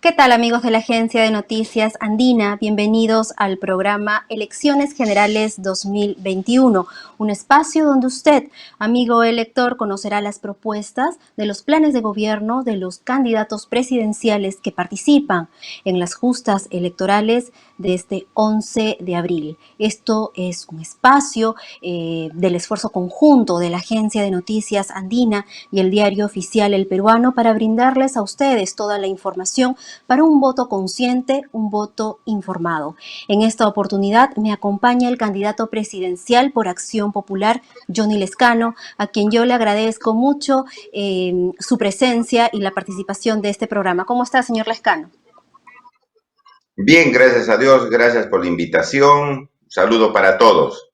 ¿Qué tal, amigos de la Agencia de Noticias Andina? Bienvenidos al programa Elecciones Generales 2021, un espacio donde usted, amigo elector, conocerá las propuestas de los planes de gobierno de los candidatos presidenciales que participan en las justas electorales de este 11 de abril. Esto es un espacio del esfuerzo conjunto de la Agencia de Noticias Andina y el diario oficial El Peruano para brindarles a ustedes toda la información para un voto consciente, un voto informado. En esta oportunidad me acompaña el candidato presidencial por Acción Popular, Johnny Lezcano, a quien yo le agradezco mucho su presencia y la participación de este programa. ¿Cómo está, señor Lezcano? Bien, gracias a Dios, gracias por la invitación. Un saludo para todos.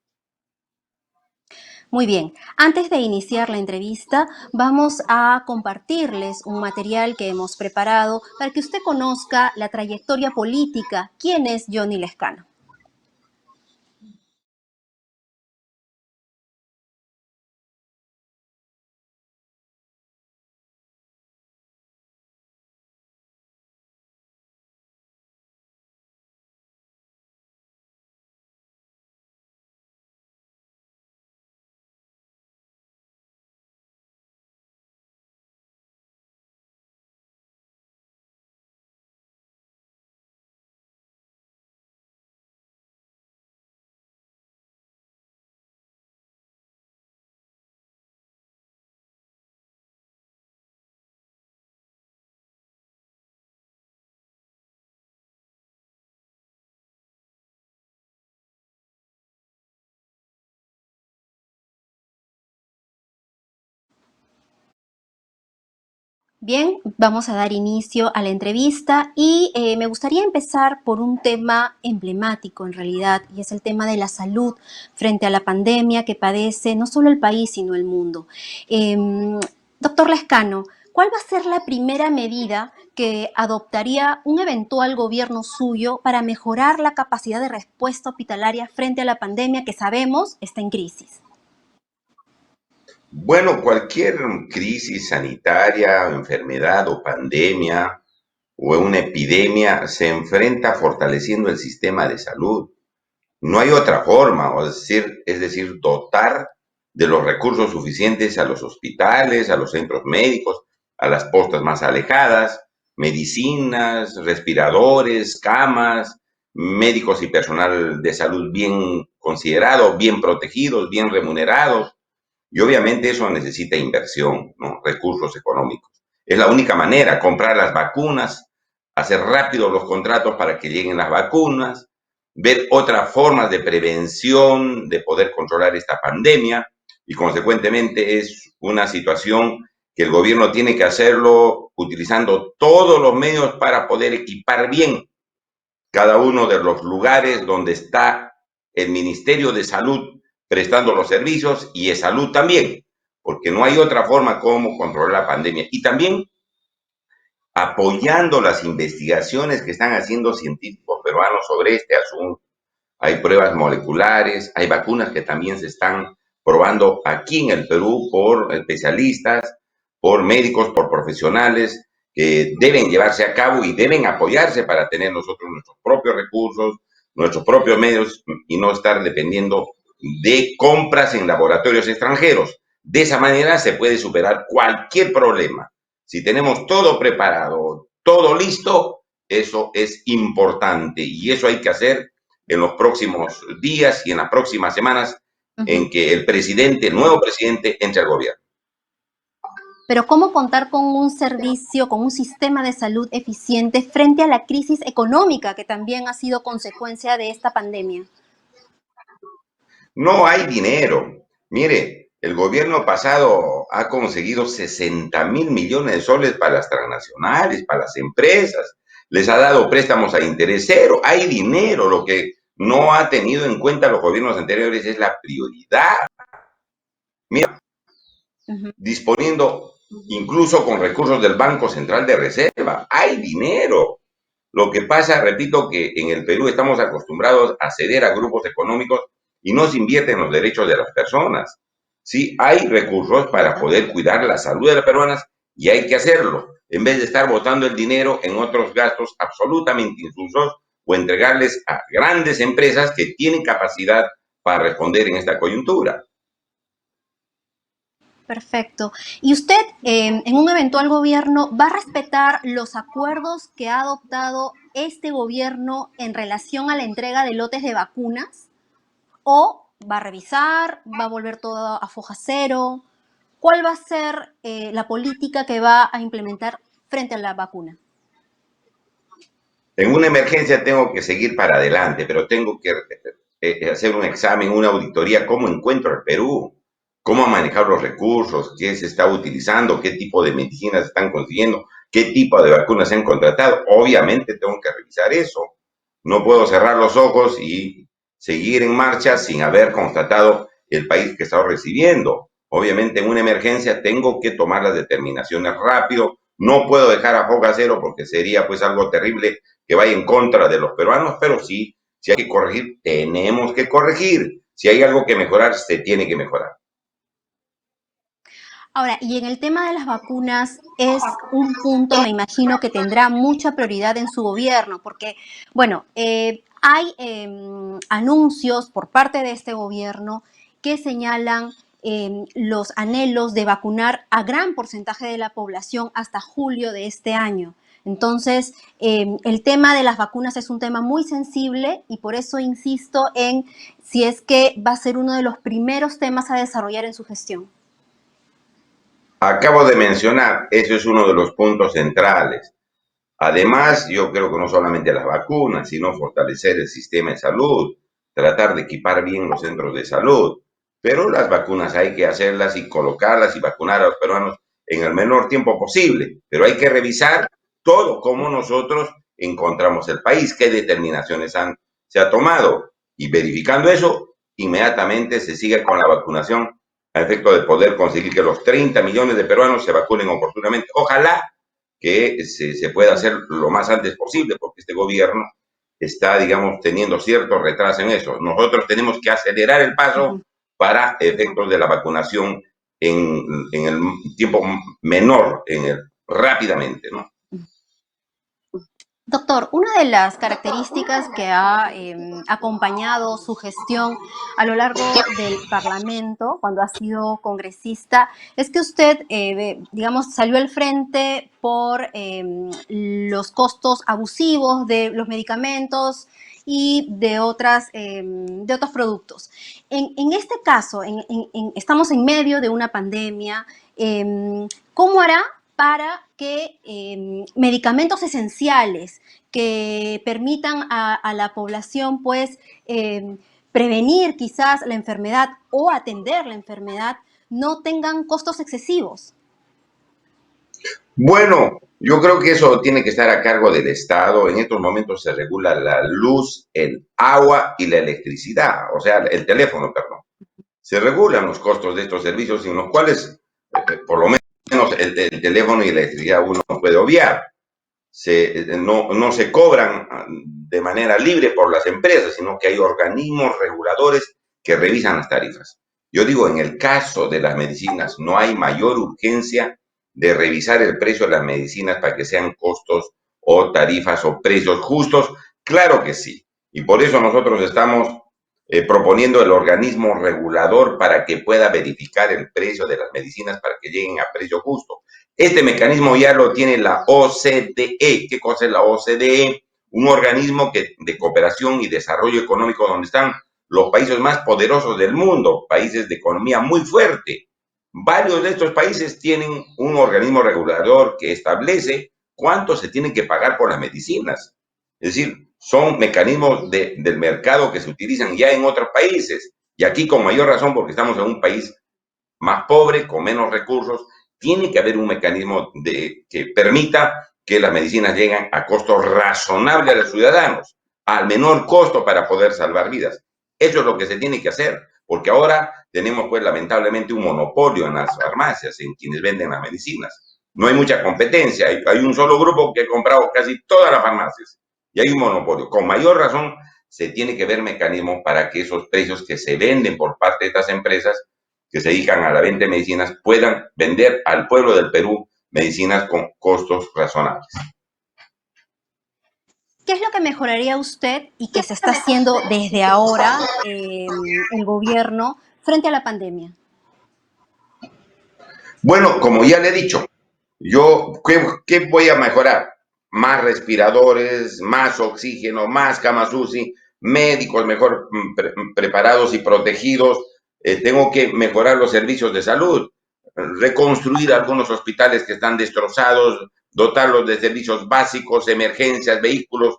Muy bien, antes de iniciar la entrevista, vamos a compartirles un material que hemos preparado para que usted conozca la trayectoria política. ¿Quién es Johnny Lezcano? Bien, vamos a dar inicio a la entrevista y me gustaría empezar por un tema emblemático en realidad, y es el tema de la salud frente a la pandemia que padece no solo el país, sino el mundo. Eh, Doctor Lezcano, ¿cuál va a ser la primera medida que adoptaría un eventual gobierno suyo para mejorar la capacidad de respuesta hospitalaria frente a la pandemia que sabemos está en crisis? Bueno, cualquier crisis sanitaria, enfermedad o pandemia o una epidemia se enfrenta fortaleciendo el sistema de salud. No hay otra forma, es decir, dotar de los recursos suficientes a los hospitales, a los centros médicos, a las postas más alejadas, medicinas, respiradores, camas, médicos y personal de salud bien considerado, bien protegidos, bien remunerados. Y obviamente eso necesita inversión, ¿no? Recursos económicos. Es la única manera, comprar las vacunas, hacer rápido los contratos para que lleguen las vacunas, ver otras formas de prevención, de poder controlar esta pandemia, y consecuentemente es una situación que el gobierno tiene que hacerlo utilizando todos los medios para poder equipar bien cada uno de los lugares donde está el Ministerio de Salud prestando los servicios y de salud también, porque no hay otra forma como controlar la pandemia. Y también apoyando las investigaciones que están haciendo científicos peruanos sobre este asunto. Hay pruebas moleculares, hay vacunas que también se están probando aquí en el Perú por especialistas, por médicos, por profesionales que deben llevarse a cabo y deben apoyarse para tener nosotros nuestros propios recursos, nuestros propios medios y no estar dependiendo de compras en laboratorios extranjeros. De esa manera se puede superar cualquier problema. Si tenemos todo preparado, todo listo, eso es importante y eso hay que hacer en los próximos días y en las próximas semanas en que el nuevo presidente, entre al gobierno. Pero ¿cómo contar con un servicio, con un sistema de salud eficiente frente a la crisis económica que también ha sido consecuencia de esta pandemia? No hay dinero. Mire, el gobierno pasado ha conseguido 60.000 millones de soles para las transnacionales, para las empresas. Les ha dado préstamos a interés cero. Hay dinero. Lo que no ha tenido en cuenta los gobiernos anteriores es la prioridad. Mira, Uh -huh. disponiendo incluso con recursos del Banco Central de Reserva. Hay dinero. Lo que pasa, repito, que en el Perú estamos acostumbrados a ceder a grupos económicos y no se invierte en los derechos de las personas. Sí, hay recursos para poder cuidar la salud de las personas y hay que hacerlo. en vez de estar botando el dinero en otros gastos absolutamente insulsos o entregarles a grandes empresas que tienen capacidad para responder en esta coyuntura. Perfecto. ¿Y usted, en un eventual gobierno, va a respetar los acuerdos que ha adoptado este gobierno en relación a la entrega de lotes de vacunas? ¿O va a revisar, va a volver todo a foja cero? ¿Cuál va a ser la política que va a implementar frente a la vacuna? En una emergencia tengo que seguir para adelante, pero tengo que hacer un examen, una auditoría, cómo encuentro el Perú, cómo manejar los recursos, qué se está utilizando, qué tipo de medicinas están consiguiendo, qué tipo de vacunas se han contratado. Obviamente tengo que revisar eso. No puedo cerrar los ojos y seguir en marcha sin haber constatado el país que está recibiendo. Obviamente en una emergencia tengo que tomar las determinaciones rápido. No puedo dejar a foga cero porque sería pues algo terrible que vaya en contra de los peruanos, pero sí, si hay que corregir, tenemos que corregir. Si hay algo que mejorar, se tiene que mejorar. Ahora, y en el tema de las vacunas es un punto, me imagino, que tendrá mucha prioridad en su gobierno, porque, bueno, hay anuncios por parte de este gobierno que señalan los anhelos de vacunar a gran porcentaje de la población hasta julio de este año. Entonces, el tema de las vacunas es un tema muy sensible y por eso insisto en si es que va a ser uno de los primeros temas a desarrollar en su gestión. Acabo de mencionar, eso es uno de los puntos centrales. Además, yo creo que no solamente las vacunas, sino fortalecer el sistema de salud, tratar de equipar bien los centros de salud. Pero las vacunas hay que hacerlas y colocarlas y vacunar a los peruanos en el menor tiempo posible. Pero hay que revisar todo, cómo nosotros encontramos el país, qué determinaciones se ha tomado. Y verificando eso, inmediatamente se sigue con la vacunación a efecto de poder conseguir que los 30 millones de peruanos se vacunen oportunamente. Ojalá que se pueda hacer lo más antes posible, porque este gobierno está, digamos, teniendo cierto retraso en eso. Nosotros tenemos que acelerar el paso para efectos de la vacunación en el tiempo menor, rápidamente, ¿no? Doctor, una de las características que ha acompañado su gestión a lo largo del Parlamento, cuando ha sido congresista, es que usted, digamos, salió al frente por los costos abusivos de los medicamentos y de otros productos. En este caso, estamos en medio de una pandemia. ¿Cómo hará para que medicamentos esenciales que permitan a la población pues prevenir quizás la enfermedad o atender la enfermedad no tengan costos excesivos? Bueno, yo creo que eso tiene que estar a cargo del Estado. En estos momentos se regula la luz, el agua y la electricidad, o sea, el teléfono, perdón. Se regulan los costos de estos servicios en los cuales, por lo menos, el teléfono y la electricidad uno no puede obviar. No se cobran de manera libre por las empresas, sino que hay organismos reguladores que revisan las tarifas. Yo digo, en el caso de las medicinas, no hay mayor urgencia de revisar el precio de las medicinas para que sean costos o tarifas o precios justos. Claro que sí. Y por eso nosotros estamos proponiendo el organismo regulador para que pueda verificar el precio de las medicinas para que lleguen a precio justo. Este mecanismo ya lo tiene la OCDE. ¿Qué cosa es la OCDE? Un organismo de cooperación y desarrollo económico donde están los países más poderosos del mundo, países de economía muy fuerte. Varios de estos países tienen un organismo regulador que establece cuánto se tiene que pagar por las medicinas. Es decir, son mecanismos del mercado que se utilizan ya en otros países. Y aquí con mayor razón porque estamos en un país más pobre, con menos recursos, tiene que haber un mecanismo que permita que las medicinas lleguen a costos razonables a los ciudadanos, al menor costo para poder salvar vidas. Eso es lo que se tiene que hacer, porque ahora tenemos pues lamentablemente un monopolio en las farmacias, en quienes venden las medicinas. No hay mucha competencia, hay un solo grupo que ha comprado casi todas las farmacias y hay un monopolio. Con mayor razón se tiene que ver mecanismos para que esos precios que se venden por parte de estas empresas que se dedican a la venta de medicinas puedan vender al pueblo del Perú medicinas con costos razonables. ¿Qué es lo que mejoraría usted y que se está haciendo desde ahora el gobierno frente a la pandemia? Bueno, como ya le he dicho, ¿qué voy a mejorar? Más respiradores, más oxígeno, más camas UCI, médicos mejor preparados y protegidos. Tengo que mejorar los servicios de salud, reconstruir algunos hospitales que están destrozados, dotarlos de servicios básicos, emergencias, vehículos,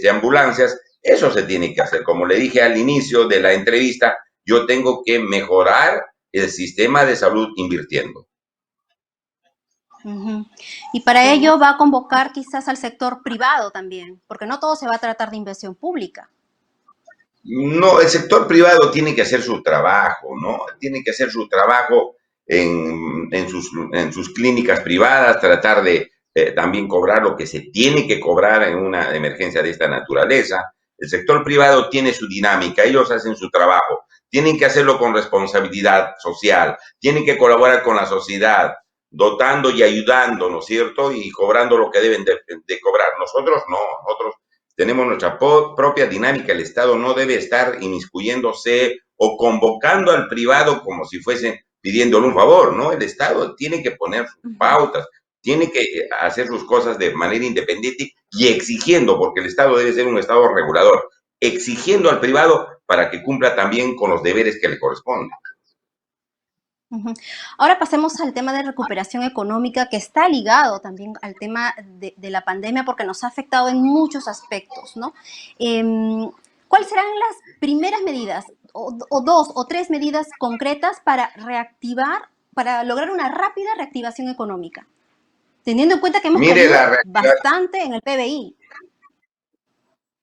ambulancias. Eso se tiene que hacer. Como le dije al inicio de la entrevista, yo tengo que mejorar el sistema de salud invirtiendo. Y para ello va a convocar quizás al sector privado también, porque no todo se va a tratar de inversión pública. No, el sector privado tiene que hacer su trabajo, ¿no? Tiene que hacer su trabajo en sus clínicas privadas, tratar de también cobrar lo que se tiene que cobrar en una emergencia de esta naturaleza. El sector privado tiene su dinámica, ellos hacen su trabajo, tienen que hacerlo con responsabilidad social, tienen que colaborar con la sociedad, dotando y ayudando, ¿no es cierto? Y cobrando lo que deben de cobrar. Nosotros no, nosotros tenemos nuestra propia dinámica. El Estado no debe estar inmiscuyéndose o convocando al privado como si fuese pidiéndole un favor, ¿no? El Estado tiene que poner sus pautas, tiene que hacer sus cosas de manera independiente y exigiendo, porque el Estado debe ser un Estado regulador, exigiendo al privado para que cumpla también con los deberes que le corresponden. Ahora pasemos al tema de recuperación económica, que está ligado también al tema de la pandemia porque nos ha afectado en muchos aspectos, ¿no? ¿Cuáles serán las primeras medidas o dos o tres medidas concretas para reactivar, para lograr una rápida reactivación económica? Teniendo en cuenta que hemos caído bastante en el PBI.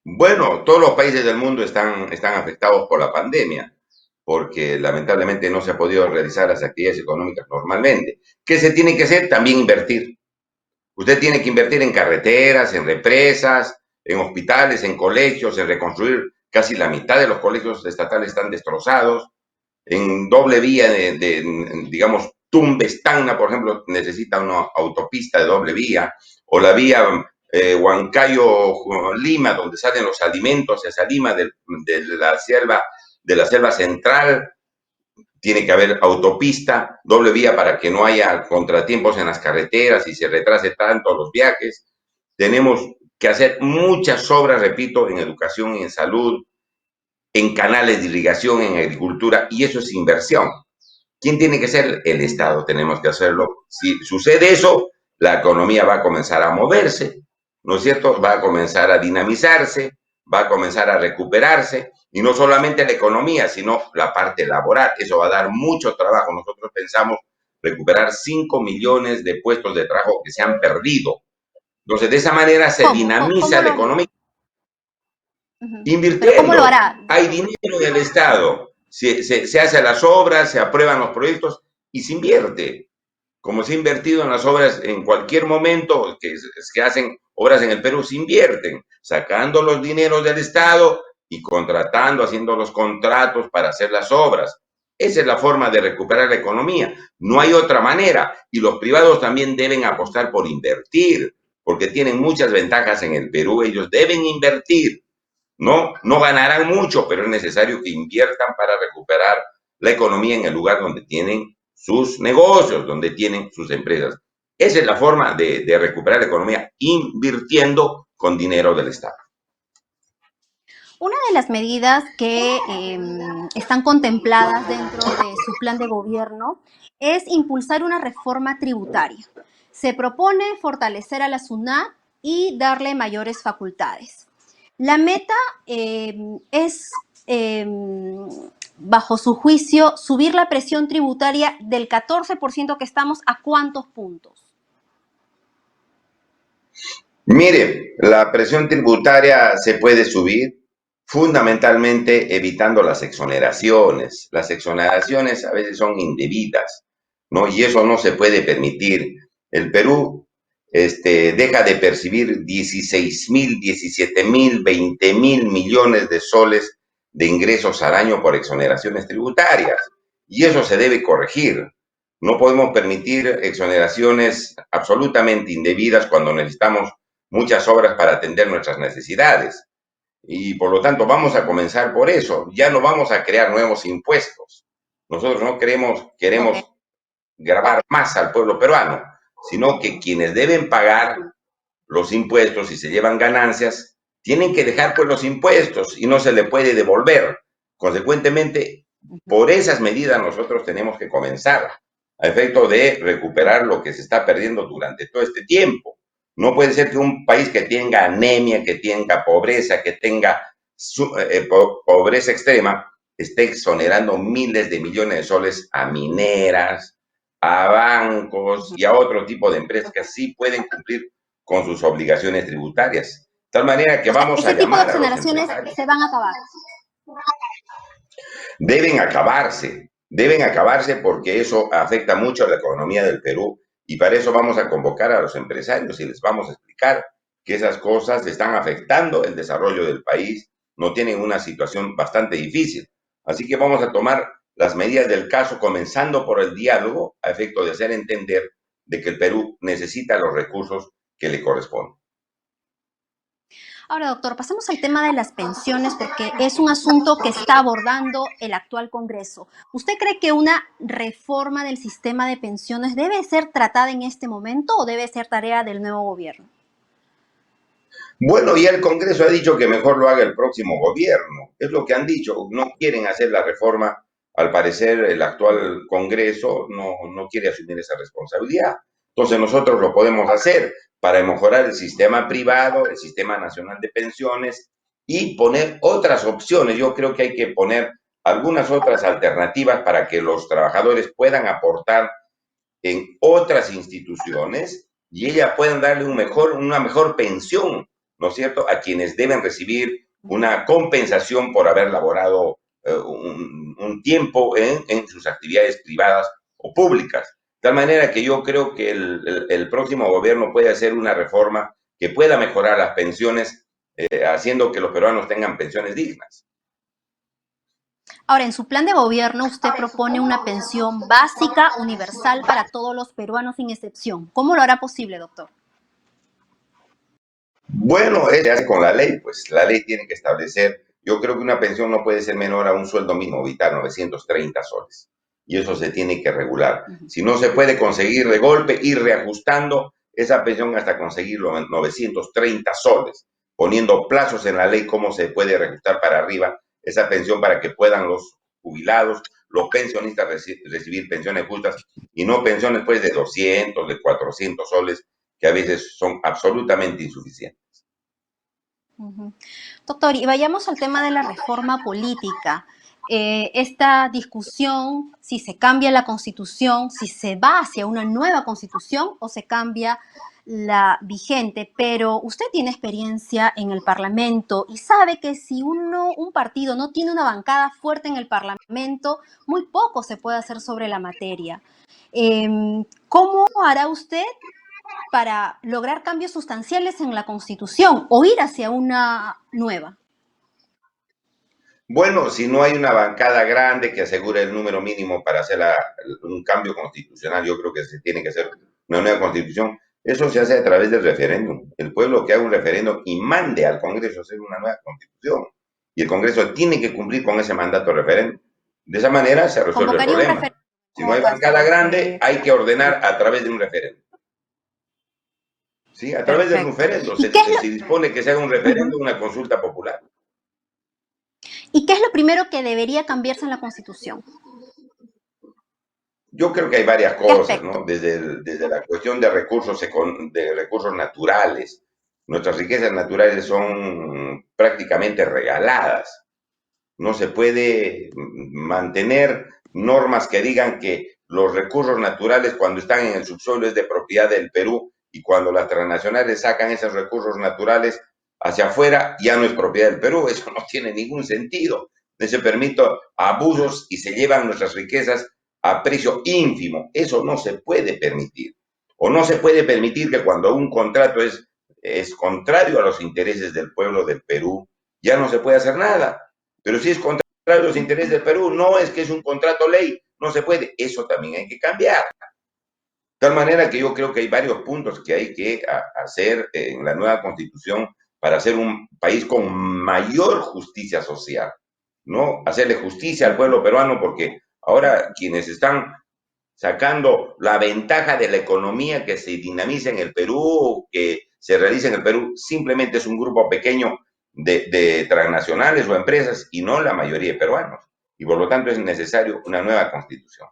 Bueno, todos los países del mundo están afectados por la pandemia, porque lamentablemente no se ha podido realizar las actividades económicas normalmente. ¿Qué se tiene que hacer? También invertir. Usted tiene que invertir en carreteras, en represas, en hospitales, en colegios, en reconstruir. Casi la mitad de los colegios estatales están destrozados. En doble vía digamos, Tumbes-Tacna, por ejemplo, necesita una autopista de doble vía, o la vía Huancayo-Lima, donde salen los alimentos hacia Lima de la selva central. Tiene que haber autopista, doble vía para que no haya contratiempos en las carreteras y se retrase tanto los viajes. Tenemos que hacer muchas obras, repito, en educación, en salud, en canales de irrigación, en agricultura, y eso es inversión. ¿Quién tiene que ser? El Estado, tenemos que hacerlo. Si sucede eso, la economía va a comenzar a moverse, ¿no es cierto? Va a comenzar a dinamizarse, va a comenzar a recuperarse, y no solamente la economía, sino la parte laboral. Eso va a dar mucho trabajo. Nosotros pensamos recuperar 5 millones de puestos de trabajo que se han perdido. Entonces, de esa manera se dinamiza la economía. Invirtiendo. ¿Pero cómo lo hará? Hay dinero del Estado. Se hacen las obras, se aprueban los proyectos y se invierte. Como se ha invertido en las obras en cualquier momento, que hacen obras en el Perú, se invierten, sacando los dineros del Estado y contratando, haciendo los contratos para hacer las obras. Esa es la forma de recuperar la economía. No hay otra manera. Y los privados también deben apostar por invertir, porque tienen muchas ventajas en el Perú. Ellos deben invertir. No ganarán mucho, pero es necesario que inviertan para recuperar la economía en el lugar donde tienen sus negocios, donde tienen sus empresas. Esa es la forma de recuperar la economía, invirtiendo con dinero del Estado. Una de las medidas que están contempladas dentro de su plan de gobierno es impulsar una reforma tributaria. Se propone fortalecer a la SUNAT y darle mayores facultades. La meta es, bajo su juicio, subir la presión tributaria del 14% que estamos a ¿cuántos puntos? Mire, la presión tributaria se puede subir fundamentalmente evitando las exoneraciones. Las exoneraciones a veces son indebidas, ¿no? Y eso no se puede permitir. El Perú deja de percibir 16.000, 17.000, 20.000 millones de soles de ingresos al año por exoneraciones tributarias. Y eso se debe corregir. No podemos permitir exoneraciones absolutamente indebidas cuando necesitamos muchas obras para atender nuestras necesidades. Y por lo tanto vamos a comenzar por eso. Ya no vamos a crear nuevos impuestos. Nosotros no Ok. queremos grabar más al pueblo peruano, sino que quienes deben pagar los impuestos y se llevan ganancias, tienen que dejar pues los impuestos y no se le puede devolver. Consecuentemente, por esas medidas nosotros tenemos que comenzar a efecto de recuperar lo que se está perdiendo durante todo este tiempo. No puede ser que un país que tenga anemia, que tenga pobreza, que tenga pobreza extrema, esté exonerando miles de millones de soles a mineras, a bancos y a otro tipo de empresas que sí pueden cumplir con sus obligaciones tributarias. De tal manera que O sea, vamos a ese tipo de llamar a los exoneraciones empresarios. se van a acabar. Deben acabarse porque eso afecta mucho a la economía del Perú y para eso vamos a convocar a los empresarios y les vamos a explicar que esas cosas están afectando el desarrollo del país, no tienen una situación bastante difícil. Así que vamos a tomar las medidas del caso, comenzando por el diálogo, a efecto de hacer entender de que el Perú necesita los recursos que le corresponden. Ahora, doctor, pasemos al tema de las pensiones porque es un asunto que está abordando el actual Congreso. ¿Usted cree que una reforma del sistema de pensiones debe ser tratada en este momento o debe ser tarea del nuevo gobierno? Bueno, ya el Congreso ha dicho que mejor lo haga el próximo gobierno. Es lo que han dicho. No quieren hacer la reforma. Al parecer, el actual Congreso no quiere asumir esa responsabilidad. Entonces, nosotros lo podemos hacer para mejorar el sistema privado, el sistema nacional de pensiones y poner otras opciones. Yo creo que hay que poner algunas otras alternativas para que los trabajadores puedan aportar en otras instituciones y ellas pueden darle una mejor pensión, ¿no es cierto?, a quienes deben recibir una compensación por haber laborado un tiempo en sus actividades privadas o públicas. De tal manera que yo creo que el próximo gobierno puede hacer una reforma que pueda mejorar las pensiones, haciendo que los peruanos tengan pensiones dignas. Ahora, en su plan de gobierno, usted propone una pensión básica universal para todos los peruanos sin excepción. ¿Cómo lo hará posible, doctor? Bueno, se hace con la ley, pues la ley tiene que establecer, yo creo que una pensión no puede ser menor a un sueldo mínimo vital, 930 soles, y eso se tiene que regular. Si no se puede conseguir de golpe, ir reajustando esa pensión hasta conseguir los 930 soles, poniendo plazos en la ley cómo se puede reajustar para arriba esa pensión para que puedan los jubilados, los pensionistas recibir pensiones justas y no pensiones pues de 200, de 400 soles, que a veces son absolutamente insuficientes. Doctor, y vayamos al tema de la reforma política. Esta discusión, si se cambia la constitución, si se va hacia una nueva constitución o se cambia la vigente, pero usted tiene experiencia en el Parlamento y sabe que si un partido no tiene una bancada fuerte en el Parlamento, muy poco se puede hacer sobre la materia. ¿Cómo hará usted para lograr cambios sustanciales en la Constitución o ir hacia una nueva? Bueno, si no hay una bancada grande que asegure el número mínimo para hacer un cambio constitucional, yo creo que se tiene que hacer una nueva constitución. Eso se hace a través del referéndum. El pueblo que haga un referéndum y mande al Congreso a hacer una nueva constitución. Y el Congreso tiene que cumplir con ese mandato referéndum. De esa manera se resuelve el Convocaría un problema. referéndum Si no hay hasta bancada grande, que... hay que ordenar a través de un referéndum. ¿Sí? A través del Perfecto. referéndum ¿Y qué es se dispone que se haga un referéndum, una consulta popular. ¿Y qué es lo primero que debería cambiarse en la Constitución? Yo creo que hay varias ¿Qué cosas, aspecto? ¿no? Desde la cuestión de recursos naturales. Nuestras riquezas naturales son prácticamente regaladas. No se puede mantener normas que digan que los recursos naturales cuando están en el subsuelo es de propiedad del Perú y cuando las transnacionales sacan esos recursos naturales hacia afuera ya no es propiedad del Perú. Eso no tiene ningún sentido. Se permiten abusos y se llevan nuestras riquezas a precio ínfimo. Eso no se puede permitir. O no se puede permitir que cuando un contrato es contrario a los intereses del pueblo del Perú, ya no se puede hacer nada. Pero si es contrario a los intereses del Perú, no es que es un contrato ley, no se puede. Eso también hay que cambiar. De tal manera que yo creo que hay varios puntos que hay que hacer en la nueva constitución para hacer un país con mayor justicia social, ¿no? Hacerle justicia al pueblo peruano, porque ahora quienes están sacando la ventaja de la economía que se dinamiza en el Perú, que se realiza en el Perú, simplemente es un grupo pequeño de transnacionales o empresas y no la mayoría de peruanos. Y por lo tanto es necesario una nueva constitución.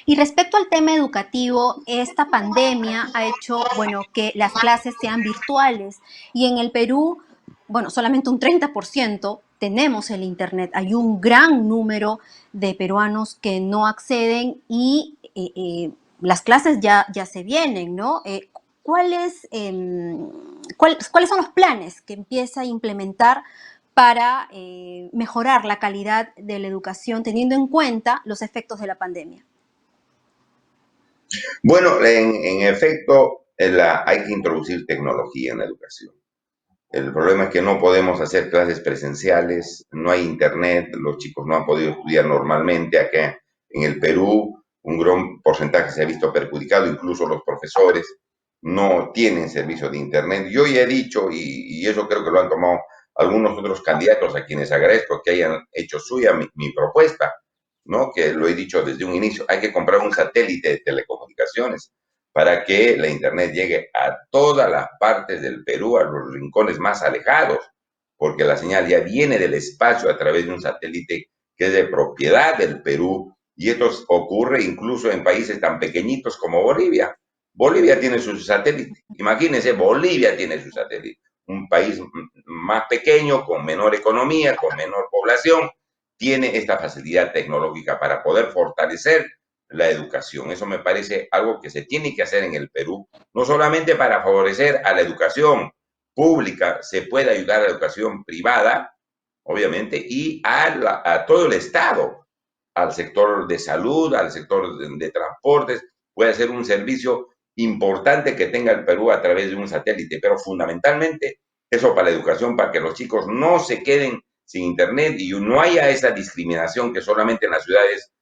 Y respecto al tema educativo, esta pandemia ha hecho, bueno, que las clases sean virtuales y en el Perú, bueno, solamente un 30% tenemos el Internet. Hay un gran número de peruanos que no acceden y las clases ya se vienen, ¿no? ¿Cuáles, ¿Cuáles son los planes que empieza a implementar para mejorar la calidad de la educación teniendo en cuenta los efectos de la pandemia? Bueno, en efecto, hay que introducir tecnología en la educación. El problema es que no podemos hacer clases presenciales, no hay internet, los chicos no han podido estudiar normalmente. Acá en el Perú, un gran porcentaje se ha visto perjudicado, incluso los profesores no tienen servicio de internet. Yo ya he dicho, y eso creo que lo han tomado algunos otros candidatos a quienes agradezco que hayan hecho suya mi propuesta, ¿no? Que lo he dicho desde un inicio, hay que comprar un satélite de telecomunicaciones para que la Internet llegue a todas las partes del Perú, a los rincones más alejados, porque la señal ya viene del espacio a través de un satélite que es de propiedad del Perú, y esto ocurre incluso en países tan pequeñitos como Bolivia. Bolivia tiene su satélite, imagínense, Bolivia tiene su satélite, un país más pequeño, con menor economía, con menor población, tiene esta facilidad tecnológica para poder fortalecer la educación. Eso me parece algo que se tiene que hacer en el Perú, no solamente para favorecer a la educación pública, se puede ayudar a la educación privada, obviamente, y a todo el Estado, al sector de salud, al sector de transportes, puede ser un servicio importante que tenga el Perú a través de un satélite, pero fundamentalmente eso para la educación, para que los chicos no se queden sin internet y no haya esa discriminación que solamente en las ciudades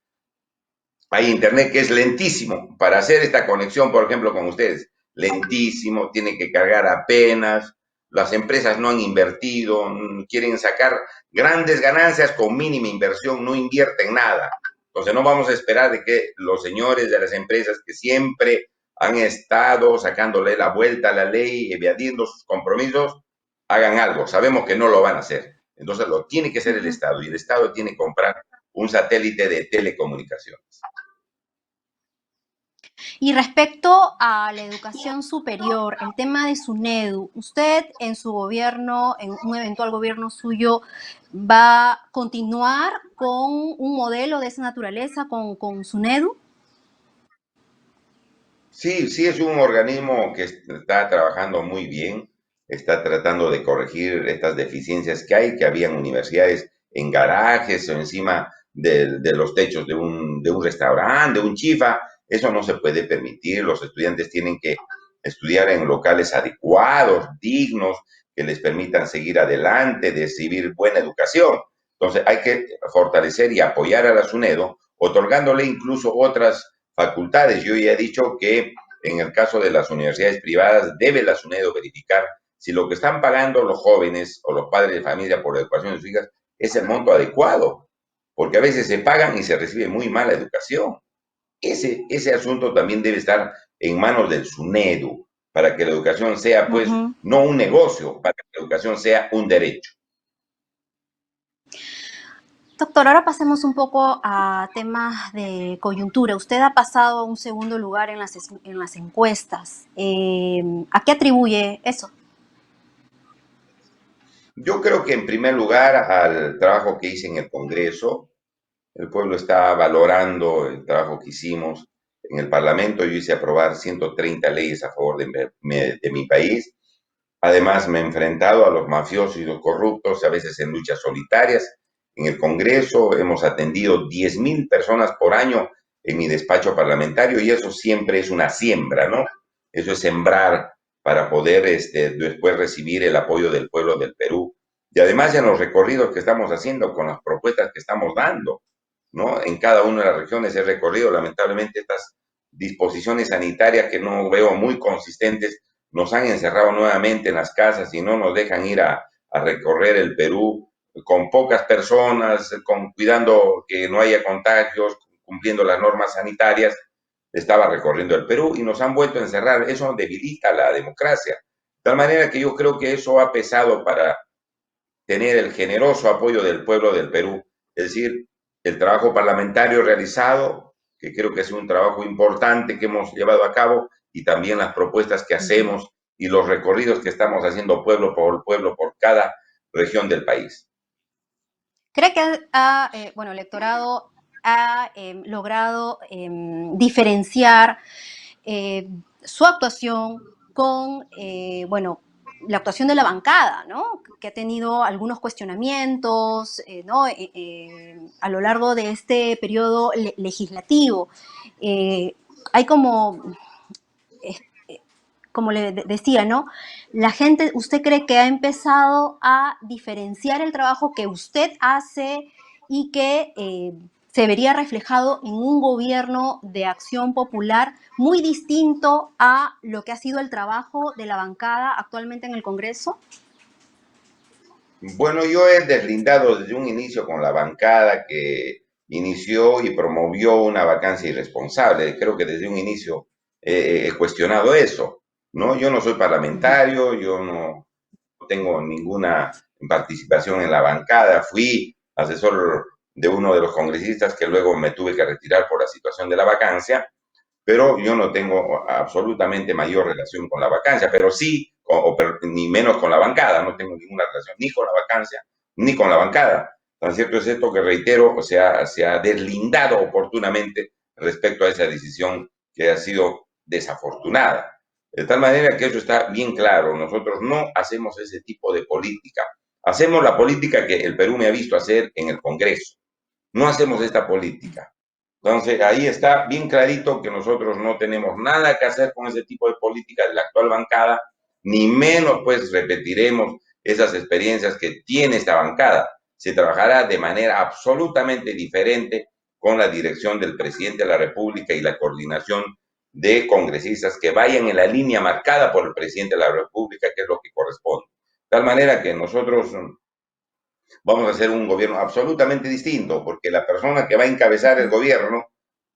hay internet que es lentísimo. Para hacer esta conexión, por ejemplo, con ustedes, lentísimo, tiene que cargar apenas, las empresas no han invertido, quieren sacar grandes ganancias con mínima inversión, no invierten nada. Entonces no vamos a esperar de que los señores de las empresas que siempre han estado sacándole la vuelta a la ley, evadiendo sus compromisos, hagan algo. Sabemos que no lo van a hacer. Entonces lo tiene que hacer el Estado y el Estado tiene que comprar un satélite de telecomunicaciones. Y respecto a la educación superior, el tema de SUNEDU, ¿usted en su gobierno, en un eventual gobierno suyo, va a continuar con un modelo de esa naturaleza, con SUNEDU? Sí, sí es un organismo que está trabajando muy bien, está tratando de corregir estas deficiencias que habían universidades en garajes o encima de los techos de un restaurante, de un chifa. Eso no se puede permitir. Los estudiantes tienen que estudiar en locales adecuados, dignos, que les permitan seguir adelante, recibir buena educación. Entonces hay que fortalecer y apoyar a la SUNEDO, otorgándole incluso otras facultades. Yo ya he dicho que en el caso de las universidades privadas debe la SUNEDO verificar si lo que están pagando los jóvenes o los padres de familia por la educación de sus hijas es el monto adecuado, porque a veces se pagan y se recibe muy mala educación. Ese asunto también debe estar en manos del SUNEDU para que la educación sea, pues, Ujú. no un negocio, para que la educación sea un derecho. Doctor, ahora pasemos un poco a temas de coyuntura. Usted ha pasado a un segundo lugar en las encuestas. ¿A qué atribuye eso? Yo creo que en primer lugar al trabajo que hice en el Congreso, el pueblo está valorando el trabajo que hicimos en el Parlamento. Yo hice aprobar 130 leyes a favor de mi país. Además, me he enfrentado a los mafiosos y los corruptos, a veces en luchas solitarias. En el Congreso hemos atendido 10.000 personas por año en mi despacho parlamentario y eso siempre es una siembra, ¿no? Eso es sembrar para poder después recibir el apoyo del pueblo del Perú. Y además en los recorridos que estamos haciendo con las propuestas que estamos dando, ¿no? En cada una de las regiones he recorrido, lamentablemente, estas disposiciones sanitarias que no veo muy consistentes nos han encerrado nuevamente en las casas y no nos dejan ir a recorrer el Perú con pocas personas, cuidando que no haya contagios, cumpliendo las normas sanitarias. Estaba recorriendo el Perú y nos han vuelto a encerrar. Eso debilita la democracia. De tal manera que yo creo que eso ha pesado para tener el generoso apoyo del pueblo del Perú. Es decir, el trabajo parlamentario realizado, que creo que es un trabajo importante que hemos llevado a cabo, y también las propuestas que hacemos y los recorridos que estamos haciendo pueblo por cada región del país. ¿Cree que bueno, el electorado ha logrado diferenciar su actuación con, bueno, la actuación de la bancada, ¿no? Que ha tenido algunos cuestionamientos, ¿no? A lo largo de este periodo legislativo. Hay como le decía, ¿no? La gente, ¿usted cree que ha empezado a diferenciar el trabajo que usted hace y que se vería reflejado en un gobierno de acción popular muy distinto a lo que ha sido el trabajo de la bancada actualmente en el Congreso? Bueno, yo he deslindado desde un inicio con la bancada que inició y promovió una vacancia irresponsable. Creo que desde un inicio he cuestionado eso, ¿no? Yo no soy parlamentario, yo no tengo ninguna participación en la bancada, fui asesor de uno de los congresistas que luego me tuve que retirar por la situación de la vacancia, pero yo no tengo absolutamente mayor relación con la vacancia, pero sí, ni menos con la bancada, no tengo ninguna relación ni con la vacancia ni con la bancada. Tan cierto es esto que reitero, se ha deslindado oportunamente respecto a esa decisión que ha sido desafortunada. De tal manera que eso está bien claro, nosotros no hacemos ese tipo de política, hacemos la política que el Perú me ha visto hacer en el Congreso, no hacemos esta política. Entonces, ahí está bien clarito que nosotros no tenemos nada que hacer con ese tipo de política de la actual bancada, ni menos pues repetiremos esas experiencias que tiene esta bancada. Se trabajará de manera absolutamente diferente con la dirección del presidente de la República y la coordinación de congresistas que vayan en la línea marcada por el presidente de la República, que es lo que corresponde. De tal manera que nosotros vamos a hacer un gobierno absolutamente distinto, porque la persona que va a encabezar el gobierno,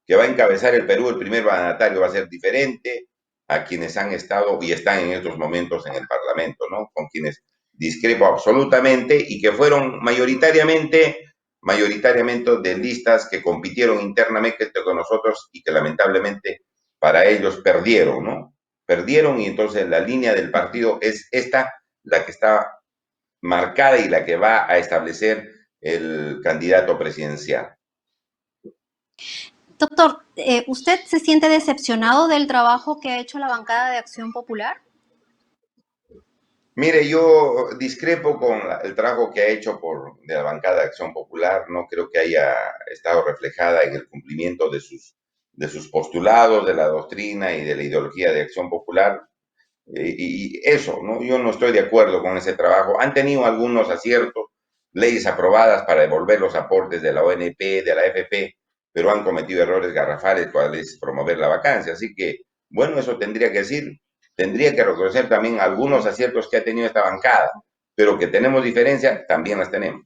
que va a encabezar el Perú, el primer mandatario va a ser diferente a quienes han estado y están en estos momentos en el Parlamento, ¿no? Con quienes discrepo absolutamente y que fueron mayoritariamente de listas que compitieron internamente con nosotros y que lamentablemente para ellos perdieron, ¿no? Perdieron y entonces la línea del partido es esta, la que está marcada y la que va a establecer el candidato presidencial. Doctor, ¿usted se siente decepcionado del trabajo que ha hecho la bancada de Acción Popular? Mire, yo discrepo con el trabajo que ha hecho de la bancada de Acción Popular, no creo que haya estado reflejada en el cumplimiento de sus postulados, de la doctrina y de la ideología de Acción Popular. Y eso, ¿no? Yo no estoy de acuerdo con ese trabajo. Han tenido algunos aciertos, leyes aprobadas para devolver los aportes de la ONP, de la FP, pero han cometido errores garrafales, cual es promover la vacancia. Así que, bueno, eso tendría que reconocer también algunos aciertos que ha tenido esta bancada, pero que tenemos diferencia, también las tenemos.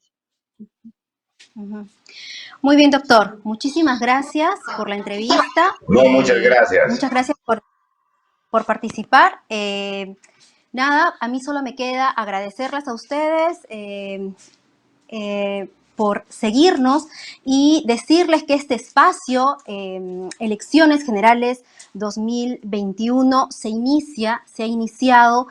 Muy bien, doctor. Muchísimas gracias por la entrevista. No, muchas gracias. Muchas gracias por participar. Nada, a mí solo me queda agradecerles a ustedes por seguirnos y decirles que este espacio, Elecciones Generales 2021, se ha iniciado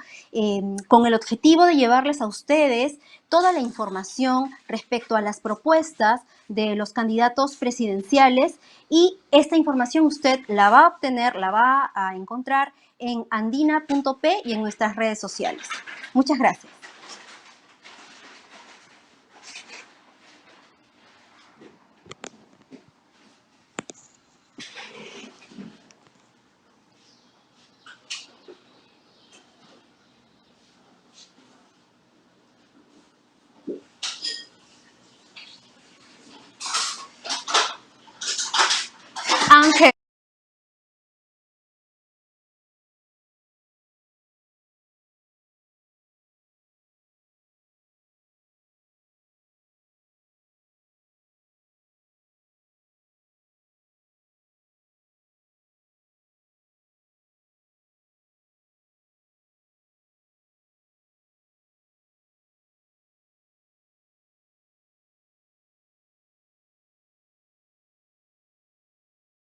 con el objetivo de llevarles a ustedes toda la información respecto a las propuestas de los candidatos presidenciales, y esta información usted la va a obtener, la va a encontrar en andina.p y en nuestras redes sociales. Muchas gracias.